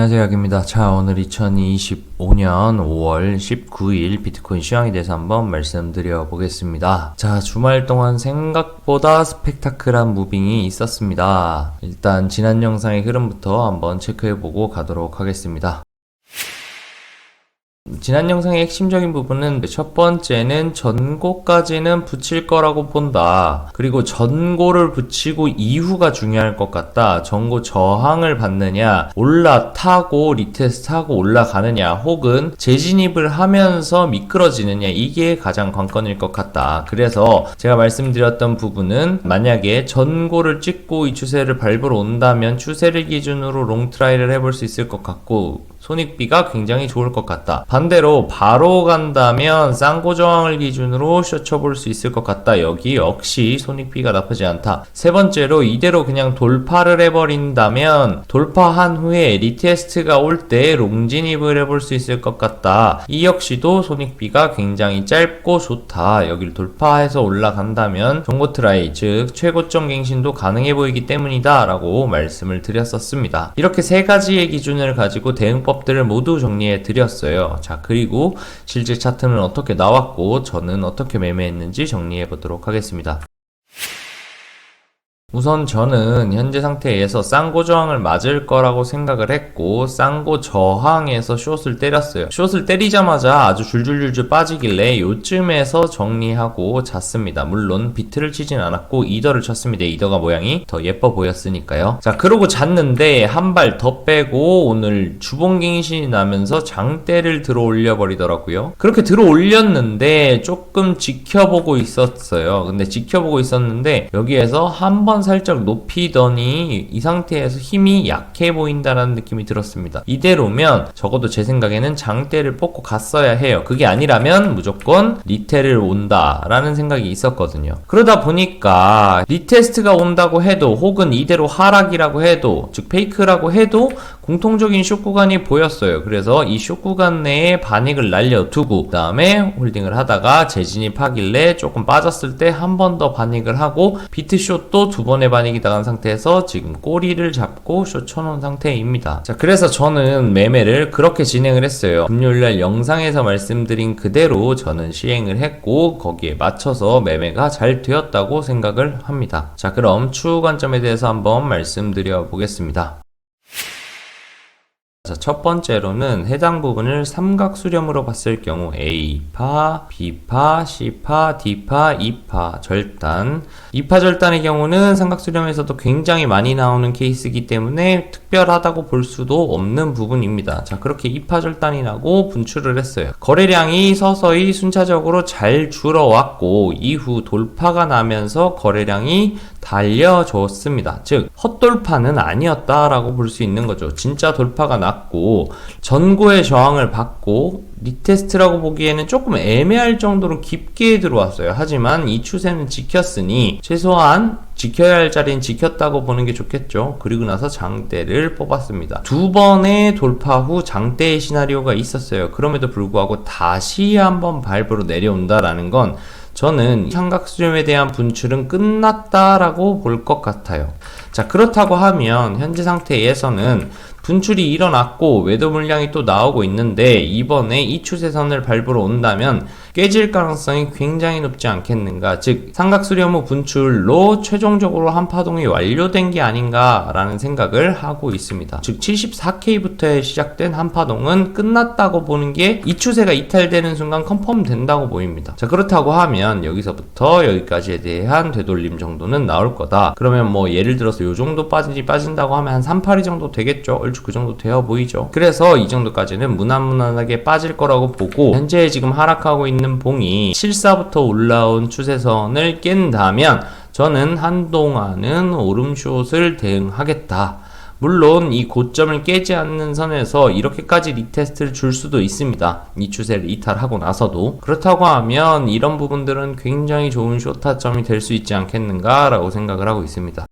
안녕하세요, 약입니다. 자, 오늘 2025년 5월 19일 비트코인 시황에 대해서 한번 말씀드려 보겠습니다. 자, 주말 동안 생각보다 스펙타클한 무빙이 있었습니다. 일단 지난 영상의 흐름부터 한번 체크해보고 가도록 하겠습니다. 지난 영상의 핵심적인 부분은 첫 번째는 전고까지는 붙일 거라고 본다. 그리고 전고를 붙이고 이후가 중요할 것 같다. 전고 저항을 받느냐, 올라타고 리테스트하고 올라가느냐, 혹은 재진입을 하면서 미끄러지느냐, 이게 가장 관건일 것 같다. 그래서 제가 말씀드렸던 부분은 만약에 전고를 찍고 이 추세를 밟으러 온다면 추세를 기준으로 롱트라이를 해볼 수 있을 것 같고 손익비가 굉장히 좋을 것 같다. 반대로 바로 간다면 쌍고 저항을 기준으로 숏 쳐볼 수 있을 것 같다. 여기 역시 손익비가 나쁘지 않다. 세 번째로 이대로 그냥 돌파를 해버린다면 돌파한 후에 리테스트가 올 때 롱진입을 해볼 수 있을 것 같다. 이 역시도 손익비가 굉장히 짧고 좋다. 여기를 돌파해서 올라간다면 종고 트라이, 즉 최고점 갱신도 가능해 보이기 때문이다 라고 말씀을 드렸었습니다. 이렇게 세 가지의 기준을 가지고 대응법들을 모두 정리해 드렸어요. 자, 그리고 실제 차트는 어떻게 나왔고 저는 어떻게 매매했는지 정리해 보도록 하겠습니다. 우선 저는 현재 상태에서 쌍고 저항을 맞을 거라고 생각을 했고 쌍고 저항에서 숏을 때렸어요. 숏을 때리자마자 아주 줄줄줄줄 빠지길래 요쯤에서 정리하고 잤습니다. 물론 비트를 치진 않았고 이더를 쳤습니다. 이더가 모양이 더 예뻐 보였으니까요. 자, 그러고 잤는데 한 발 더 빼고 오늘 주봉갱신이 나면서 장대를 들어 올려 버리더라고요. 그렇게 들어 올렸는데 조금 지켜보고 있었어요. 근데 지켜보고 있었는데 여기에서 한번 살짝 높이더니 이 상태에서 힘이 약해 보인다라는 느낌이 들었습니다. 이대로면 적어도 제 생각에는 장대를 뽑고 갔어야 해요. 그게 아니라면 무조건 리테를 온다라는 생각이 있었거든요. 그러다 보니까 리테스트가 온다고 해도 혹은 이대로 하락이라고 해도 즉 페이크라고 해도 공통적인 숏 구간이 보였어요. 그래서 이 숏 구간 내에 반익을 날려두고 그 다음에 홀딩을 하다가 재진입하길래 조금 빠졌을 때 한 번 더 반익을 하고 비트숏도 두 번의 반익이 나간 상태에서 지금 꼬리를 잡고 숏 쳐놓은 상태입니다. 자, 그래서 저는 매매를 그렇게 진행을 했어요. 금요일날 영상에서 말씀드린 그대로 저는 시행을 했고 거기에 맞춰서 매매가 잘 되었다고 생각을 합니다. 자, 그럼 추후 관점에 대해서 한번 말씀드려 보겠습니다. 자, 첫 번째로는 해당 부분을 삼각수렴으로 봤을 경우 A파, B파, C파, D파, E파 절단. E파 절단의 경우는 삼각수렴에서도 굉장히 많이 나오는 케이스이기 때문에 특별하다고 볼 수도 없는 부분입니다. 자, 그렇게 E파 절단이 나고 분출을 했어요. 거래량이 서서히 순차적으로 잘 줄어왔고 이후 돌파가 나면서 거래량이 달려줬습니다. 즉 헛돌파는 아니었다라고 볼 수 있는 거죠. 진짜 돌파가 났고 전고의 저항을 받고 리테스트라고 보기에는 조금 애매할 정도로 깊게 들어왔어요. 하지만 이 추세는 지켰으니 최소한 지켜야 할 자리는 지켰다고 보는 게 좋겠죠. 그리고 나서 장대를 뽑았습니다. 두 번의 돌파 후 장대의 시나리오가 있었어요. 그럼에도 불구하고 다시 한번 밟으로 내려온다라는 건 저는 삼각수렴에 대한 분출은 끝났다라고 볼 것 같아요. 자, 그렇다고 하면 현재 상태에서는 분출이 일어났고 매도 물량이 또 나오고 있는데 이번에 이 추세선을 밟으러 온다면 깨질 가능성이 굉장히 높지 않겠는가. 즉 삼각수렴 후 분출로 최종적으로 한 파동이 완료된 게 아닌가라는 생각을 하고 있습니다. 즉 74K부터 시작된 한 파동은 끝났다고 보는 게 이 추세가 이탈되는 순간 컨펌 된다고 보입니다. 자, 그렇다고 하면 여기서부터 여기까지에 대한 되돌림 정도는 나올 거다. 그러면 뭐 예를 들어서 요 정도 빠진다고 하면 한 382 정도 되겠죠. 얼추 그 정도 되어 보이죠. 그래서 이 정도까지는 무난무난하게 빠질 거라고 보고 현재 지금 하락하고 있는 봉이 74부터 올라온 추세선을 깬다면 저는 한동안은 오름숏을 대응하겠다. 물론 이 고점을 깨지 않는 선에서 이렇게까지 리테스트를 줄 수도 있습니다. 이 추세를 이탈하고 나서도. 그렇다고 하면 이런 부분들은 굉장히 좋은 숏타점이 될 수 있지 않겠는가 라고 생각을 하고 있습니다.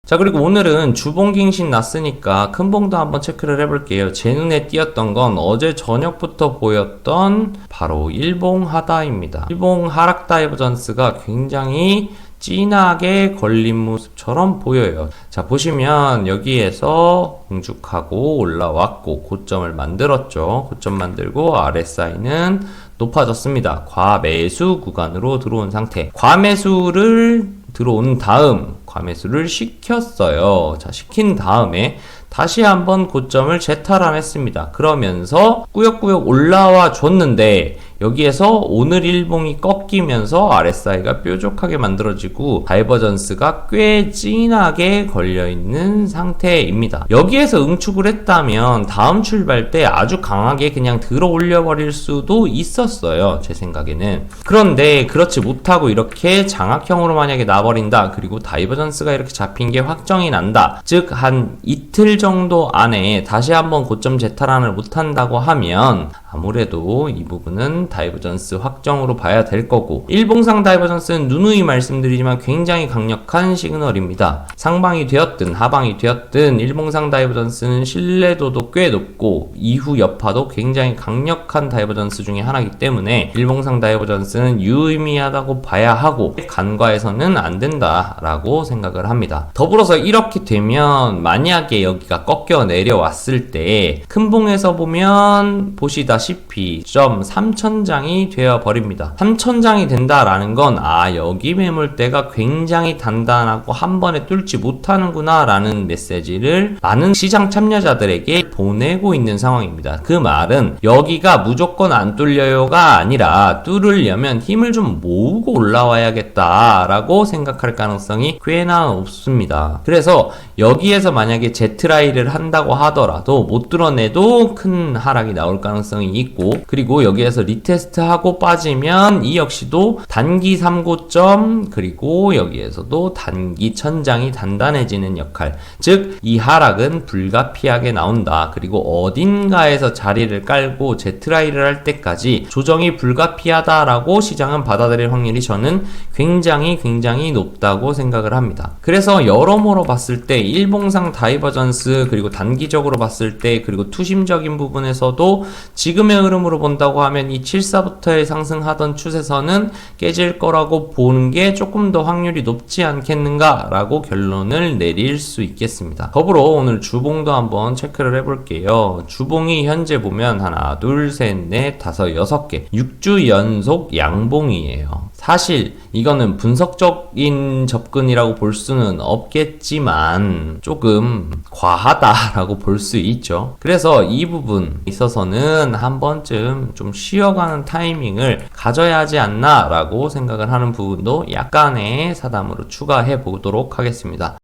자, 그리고 오늘은 주봉갱신 났으니까 큰봉도 한번 체크를 해볼게요. 제 눈에 띄었던 건 어제 저녁부터 보였던 바로 일봉 하다입니다. 일봉 하락 다이버전스가 굉장히 진하게 걸린 모습처럼 보여요. 자, 보시면 여기에서 응축하고 올라왔고 고점을 만들었죠. 고점 만들고 RSI는 높아졌습니다. 과매수 구간으로 들어온 상태. 과매수를 들어온 다음 과매수를 시켰어요. 자, 시킨 다음에 다시 한번 고점을 재탈환했습니다. 그러면서 꾸역꾸역 올라와 줬는데 여기에서 오늘 일봉이 꺾이면서 RSI가 뾰족하게 만들어지고 다이버전스가 꽤 진하게 걸려있는 상태입니다. 여기에서 응축을 했다면 다음 출발 때 아주 강하게 그냥 들어 올려버릴 수도 있었어요. 제 생각에는. 그런데 그렇지 못하고 이렇게 장악형으로 만약에 나버린다. 그리고 다이버전스가 이렇게 잡힌 게 확정이 난다. 즉 한 이틀 정도 안에 다시 한번 고점 재탈환을 못한다고 하면 아무래도 이 부분은 다이버전스 확정으로 봐야 될 거고, 일봉상 다이버전스는 누누이 말씀드리지만 굉장히 강력한 시그널입니다. 상방이 되었든 하방이 되었든 일봉상 다이버전스는 신뢰도도 꽤 높고 이후 여파도 굉장히 강력한 다이버전스 중에 하나이기 때문에 일봉상 다이버전스는 유의미하다고 봐야 하고 간과해서는 안 된다라고 생각을 합니다. 더불어서 이렇게 되면 만약에 여기가 꺾여 내려왔을 때 큰봉에서 보면 보시다시피 3천장이 되어버립니다. 3천장이 된다라는 건 여기 매물대가 굉장히 단단하고 한 번에 뚫지 못하는구나 라는 메시지를 많은 시장 참여자들에게 보내고 있는 상황입니다. 그 말은 여기가 무조건 안 뚫려요가 아니라 뚫으려면 힘을 좀 모으고 올라와야겠다 라고 생각할 가능성이 꽤나 높습니다. 그래서 여기에서 만약에 제트라이를 한다고 하더라도 못 뚫어내도 큰 하락이 나올 가능성이 있고, 그리고 여기에서 리테스트하고 빠지면 이 역시도 단기 3고점 그리고 여기에서도 단기 천장이 단단해지는 역할, 즉 이 하락은 불가피하게 나온다. 그리고 어딘가에서 자리를 깔고 제트라이를 할 때까지 조정이 불가피하다라고 시장은 받아들일 확률이 저는 굉장히 높다고 생각을 합니다. 그래서 여러모로 봤을 때 일봉상 다이버전스 그리고 단기적으로 봤을 때 그리고 투심적인 부분에서도 지금의 흐름으로 본다고 하면 이 74부터의 상승하던 추세선은 깨질 거라고 보는 게 조금 더 확률이 높지 않겠는가 라고 결론을 내릴 수 있겠습니다. 더불어 오늘 주봉도 한번 체크를 해볼게요. 주봉이 현재 보면 하나 둘 셋 넷 다섯 6개 6주 연속 양봉이에요. 사실 이거는 분석적인 접근이라고 볼 수는 없겠지만 조금 과하다라고 볼 수 있죠. 그래서 이 부분 있어서는 한 번쯤 좀 쉬어가는 타이밍을 가져야 하지 않나 라고 생각을 하는 부분도 약간의 사담으로 추가해 보도록 하겠습니다.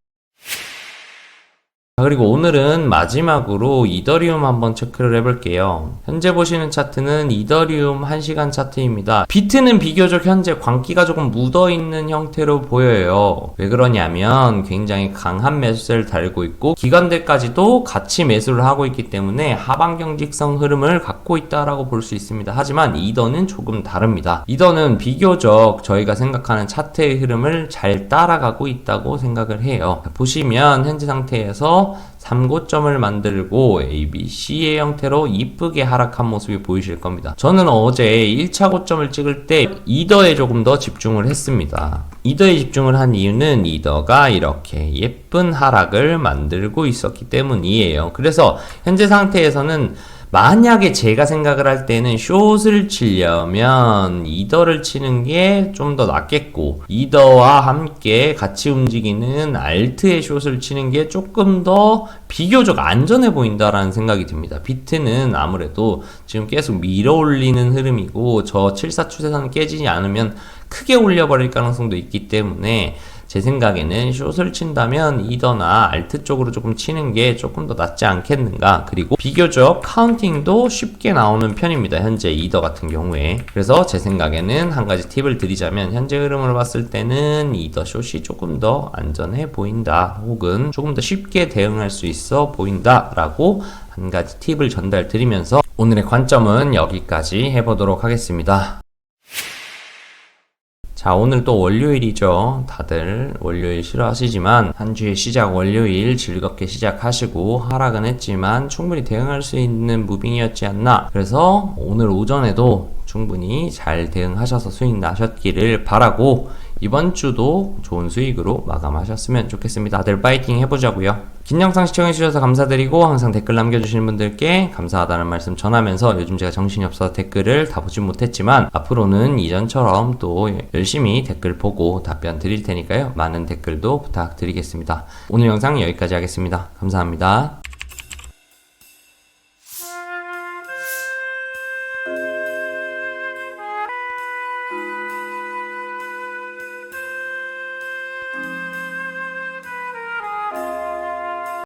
그리고 오늘은 마지막으로 이더리움 한번 체크를 해볼게요. 현재 보시는 차트는 이더리움 1시간 차트입니다. 비트는 비교적 현재 광기가 조금 묻어있는 형태로 보여요. 왜 그러냐면 굉장히 강한 매수세를 달고 있고 기관들까지도 같이 매수를 하고 있기 때문에 하방 경직성 흐름을 갖고 있다라고 볼 수 있습니다. 하지만 이더는 조금 다릅니다. 이더는 비교적 저희가 생각하는 차트의 흐름을 잘 따라가고 있다고 생각을 해요. 보시면 현재 상태에서 3고점을 만들고 ABC의 형태로 이쁘게 하락한 모습이 보이실 겁니다. 저는 어제 1차 고점을 찍을 때 이더에 조금 더 집중을 했습니다. 이더에 집중을 한 이유는 이더가 이렇게 예쁜 하락을 만들고 있었기 때문이에요. 그래서 현재 상태에서는 만약에 제가 생각을 할 때는 숏을 치려면 이더를 치는 게 좀 더 낫겠고, 이더와 함께 같이 움직이는 알트의 숏을 치는 게 조금 더 비교적 안전해 보인다라는 생각이 듭니다. 비트는 아무래도 지금 계속 밀어 올리는 흐름이고 저 74 추세선 깨지지 않으면 크게 올려버릴 가능성도 있기 때문에 제 생각에는 숏을 친다면 이더나 알트 쪽으로 조금 치는 게 조금 더 낫지 않겠는가. 그리고 비교적 카운팅도 쉽게 나오는 편입니다. 현재 이더 같은 경우에. 그래서 제 생각에는 한 가지 팁을 드리자면 현재 흐름을 봤을 때는 이더 숏이 조금 더 안전해 보인다, 혹은 조금 더 쉽게 대응할 수 있어 보인다 라고 한 가지 팁을 전달 드리면서 오늘의 관점은 여기까지 해보도록 하겠습니다. 자, 오늘 또 월요일이죠. 다들 월요일 싫어하시지만 한 주의 시작 월요일 즐겁게 시작하시고 하락은 했지만 충분히 대응할 수 있는 무빙이었지 않나. 그래서 오늘 오전에도 충분히 잘 대응하셔서 수익 나셨기를 바라고 이번 주도 좋은 수익으로 마감하셨으면 좋겠습니다. 다들 파이팅 해보자고요. 긴 영상 시청해주셔서 감사드리고 항상 댓글 남겨주시는 분들께 감사하다는 말씀 전하면서 요즘 제가 정신이 없어서 댓글을 다 보진 못했지만 앞으로는 이전처럼 또 열심히 댓글 보고 답변 드릴 테니까요. 많은 댓글도 부탁드리겠습니다. 오늘 영상 여기까지 하겠습니다. 감사합니다.